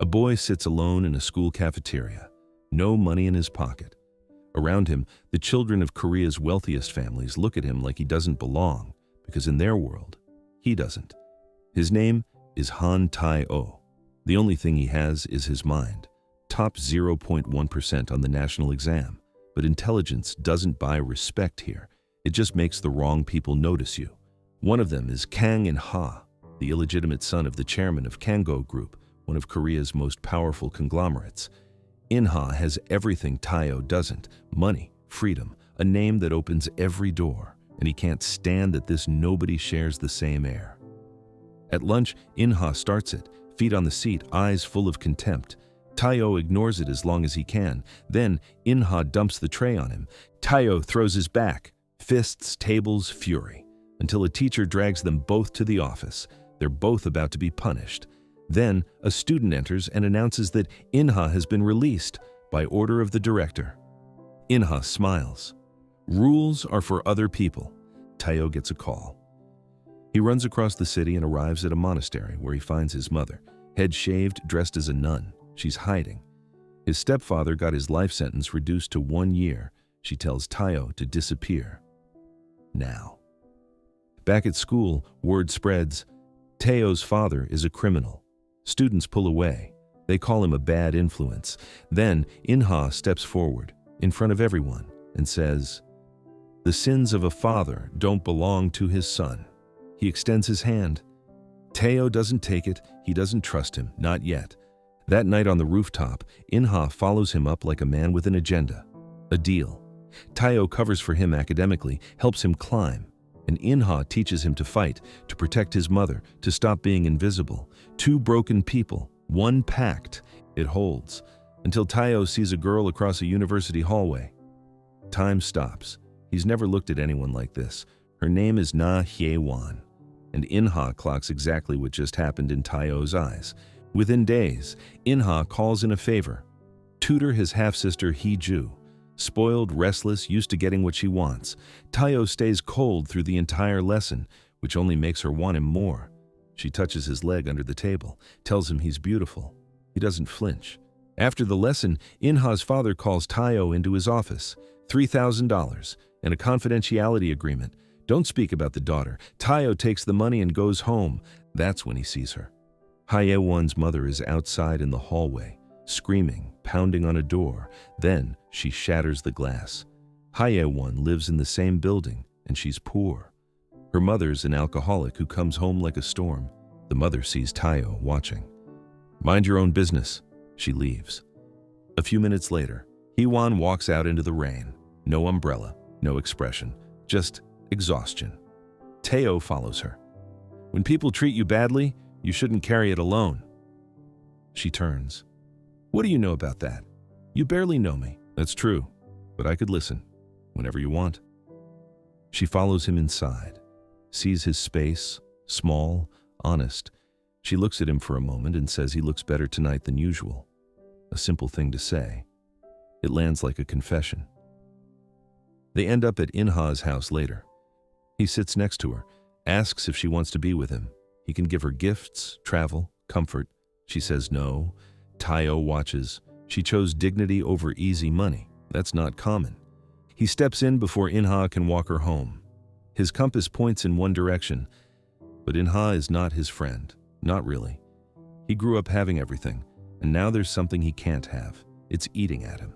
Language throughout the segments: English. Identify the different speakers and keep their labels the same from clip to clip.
Speaker 1: A boy sits alone in a school cafeteria, no money in his pocket. Around him, the children of Korea's wealthiest families look at him like he doesn't belong, because in their world, he doesn't. His name is Han Tae-oh. The only thing he has is his mind. Top 0.1% on the national exam. But intelligence doesn't buy respect here. It just makes the wrong people notice you. One of them is Kang In-ha, the illegitimate son of the chairman of Kanggo Group, one of Korea's most powerful conglomerates. In-ha has everything Tae-oh doesn't: money, freedom, a name that opens every door, and he can't stand that this nobody shares the same air. At lunch, In-ha starts it, feet on the seat, eyes full of contempt. Tae-oh ignores it as long as he can. Then In-ha dumps the tray on him. Tae-oh throws his back, fists, tables, fury, until a teacher drags them both to the office. They're both about to be punished. Then a student enters and announces that In-ha has been released by order of the director. In-ha smiles. Rules are for other people. Tae-oh gets a call. He runs across the city and arrives at a monastery where he finds his mother, head shaved, dressed as a nun. She's hiding. His stepfather got his life sentence reduced to 1 year. She tells Tae-oh to disappear. Now. Back at school, word spreads. Tae-oh's father is a criminal. Students pull away. They call him a bad influence. Then In-ha steps forward, in front of everyone, and says, "The sins of a father don't belong to his son." He extends his hand. Tae-oh doesn't take it. He doesn't trust him, not yet. That night on the rooftop, In-ha follows him up like a man with an agenda. A deal. Tae-oh covers for him academically, helps him climb. And In-ha teaches him to fight, to protect his mother, to stop being invisible. Two broken people, one pact. It holds. Until Tae-oh sees a girl across a university hallway. Time stops. He's never looked at anyone like this. Her name is Na Hye-won. And In-ha clocks exactly what just happened in Tae-oh's eyes. Within days, In-ha calls in a favor. Tutor his half-sister Hee-ju. Spoiled, restless, used to getting what she wants. Tae-oh stays cold through the entire lesson, which only makes her want him more. She touches his leg under the table, tells him he's beautiful. He doesn't flinch. After the lesson, In-ha's father calls Tae-oh into his office. $3,000 and a confidentiality agreement. Don't speak about the daughter. Tae-oh takes the money and goes home. That's when he sees her. Hye-won's mother is outside in the hallway, screaming, pounding on a door. Then she shatters the glass. Hye-won lives in the same building, and she's poor. Her mother's an alcoholic who comes home like a storm. The mother sees Tae-oh watching. "Mind your own business." She leaves. A few minutes later, Hee-won walks out into the rain. No umbrella, no expression, just exhaustion. Tae-oh follows her. "When people treat you badly, you shouldn't carry it alone." She turns. "What do you know about that? You barely know me." "That's true, but I could listen, whenever you want." She follows him inside, sees his space, small, honest. She looks at him for a moment and says he looks better tonight than usual. A simple thing to say. It lands like a confession. They end up at In-ha's house later. He sits next to her, asks if she wants to be with him. He can give her gifts, travel, comfort. She says no. Tae-oh watches. She chose dignity over easy money. That's not common. He steps in before In-ha can walk her home. His compass points in one direction, but In-ha is not his friend. Not really. He grew up having everything, and now there's something he can't have. It's eating at him.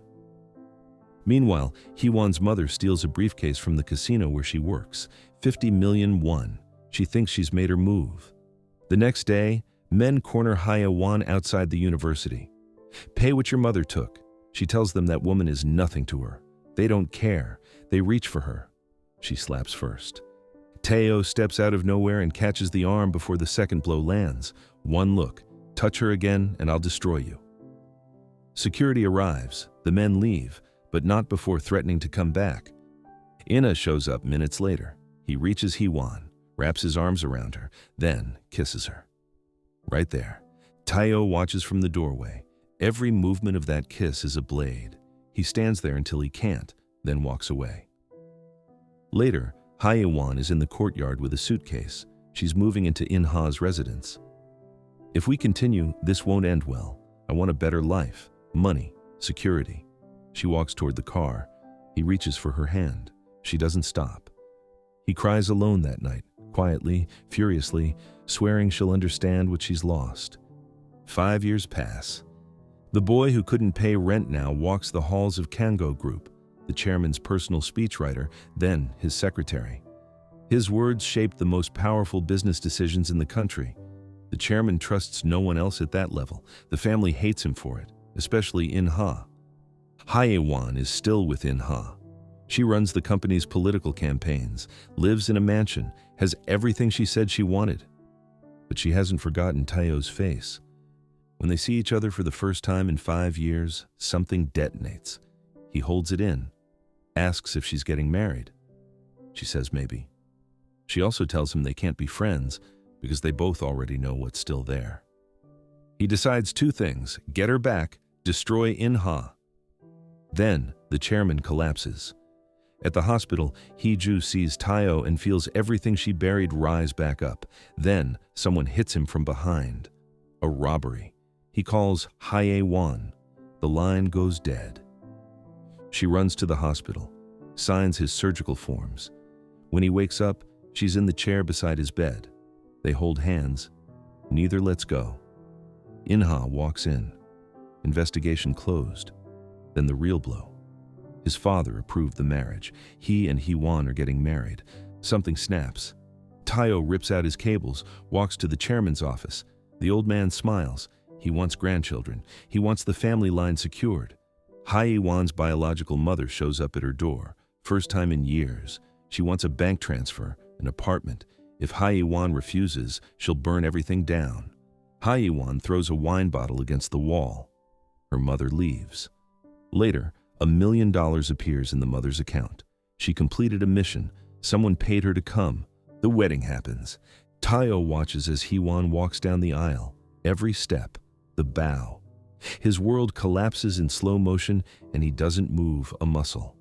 Speaker 1: Meanwhile, Hee-won's mother steals a briefcase from the casino where she works. 50 million won. She thinks she's made her move. The next day, men corner Hye-won outside the university. "Pay what your mother took." She tells them that woman is nothing to her. They don't care. They reach for her. She slaps first. Tae-oh steps out of nowhere and catches the arm before the second blow lands. One look. Touch her again and I'll destroy you. Security arrives. The men leave, but not before threatening to come back. In-ha shows up minutes later. He reaches Hee-won, wraps his arms around her, then kisses her. Right there. Tae-oh watches from the doorway. Every movement of that kiss is a blade. He stands there until he can't, then walks away. Later, Hye-won is in the courtyard with a suitcase. She's moving into In-ha's residence. "If we continue, this won't end well. I want a better life, money, security. She walks toward the car. He reaches for her hand. She doesn't stop. He cries alone that night, quietly, furiously, swearing she'll understand what she's lost. 5 years pass. The boy who couldn't pay rent now walks the halls of Kang-oh Group, the chairman's personal speechwriter, then his secretary. His words shaped the most powerful business decisions in the country. The chairman trusts no one else at that level. The family hates him for it, especially In-ha. Hae-won is still with In-ha. She runs the company's political campaigns, lives in a mansion, has everything she said she wanted. But she hasn't forgotten Tae-oh's face. When they see each other for the first time in 5 years, something detonates. He holds it in, asks if she's getting married. She says maybe. She also tells him they can't be friends because they both already know what's still there. He decides 2 things: get her back, destroy In-ha. Then the chairman collapses. At the hospital, Hee-ju sees Tae-oh and feels everything she buried rise back up. Then someone hits him from behind. A robbery. He calls Hae-won. The line goes dead. She runs to the hospital, signs his surgical forms. When he wakes up, she's in the chair beside his bed. They hold hands. Neither lets go. In-ha walks in. Investigation closed. Then the real blow. His father approved the marriage. He and Hee-won are getting married. Something snaps. Tae-oh rips out his cables, walks to the chairman's office. The old man smiles. He wants grandchildren. He wants the family line secured. Hae-won's biological mother shows up at her door. First time in years. She wants a bank transfer, an apartment. If Hae-won refuses, she'll burn everything down. Hae-won throws a wine bottle against the wall. Her mother leaves. Later, $1 million appears in the mother's account. She completed a mission. Someone paid her to come. The wedding happens. Tae-oh watches as Hee-won walks down the aisle. Every step, the bow. His world collapses in slow motion and he doesn't move a muscle.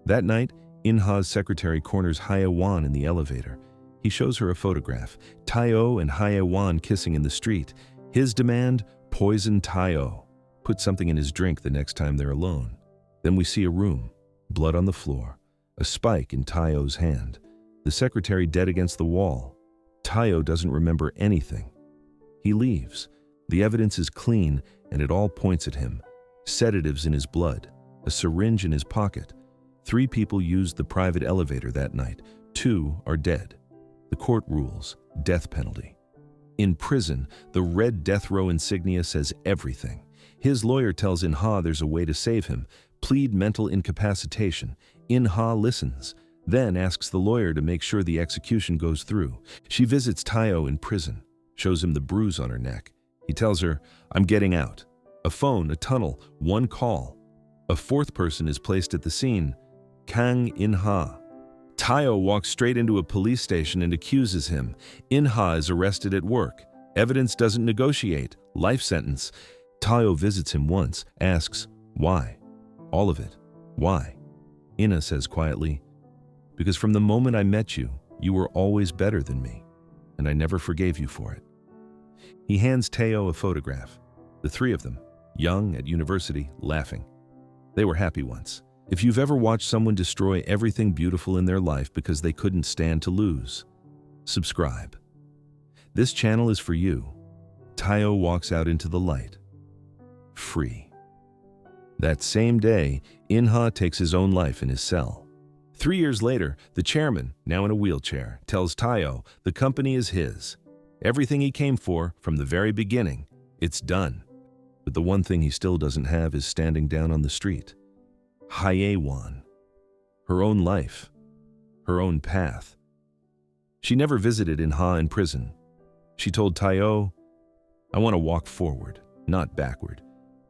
Speaker 1: That night, In-ha's secretary corners Hae-won in the elevator. He shows her a photograph. Tae-oh and Hae-won kissing in the street. His demand, poison Tae-oh. Put something in his drink the next time they're alone. Then we see a room, blood on the floor, a spike in Tae-oh's hand, the secretary dead against the wall. Tae-oh doesn't remember anything. He leaves. The evidence is clean and it all points at him. Sedatives in his blood, a syringe in his pocket. 3 people used the private elevator that night. 2 are dead. The court rules, death penalty. In prison, the red death row insignia says everything. His lawyer tells In-ha there's a way to save him. Plead mental incapacitation. In-ha listens, then asks the lawyer to make sure the execution goes through. She visits Tae-oh in prison, shows him the bruise on her neck. He tells her, I'm getting out. A phone, a tunnel, 1 call. A 4th person is placed at the scene, Kang In-ha. Tae-oh walks straight into a police station and accuses him. In-ha is arrested at work. Evidence doesn't negotiate. Life sentence. Tae-oh visits him once, asks, why? All of it. Why? In-ha says quietly, because from the moment I met you, you were always better than me, and I never forgave you for it. He hands Tae-oh a photograph. The 3 of them, young, at university, laughing. They were happy once. If you've ever watched someone destroy everything beautiful in their life because they couldn't stand to lose, subscribe. This channel is for you. Tae-oh walks out into the light. Free. That same day, In-ha takes his own life in his cell. 3 years later, the chairman, now in a wheelchair, tells Tae-oh the company is his. Everything he came for from the very beginning, it's done. But the one thing he still doesn't have is standing down on the street. Hae-won. Her own life. Her own path. She never visited In-ha in prison. She told Tae-oh, I want to walk forward, not backward.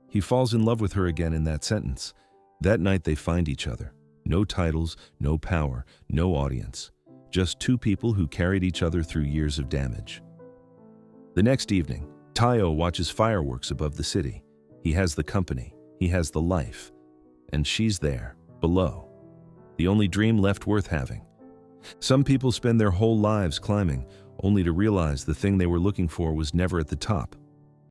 Speaker 1: He falls in love with her again in that sentence. That night they find each other. No titles, no power, no audience. Just 2 people who carried each other through years of damage. The next evening, Tae-oh watches fireworks above the city. He has the company, he has the life, and she's there, below. The only dream left worth having. Some people spend their whole lives climbing, only to realize the thing they were looking for was never at the top.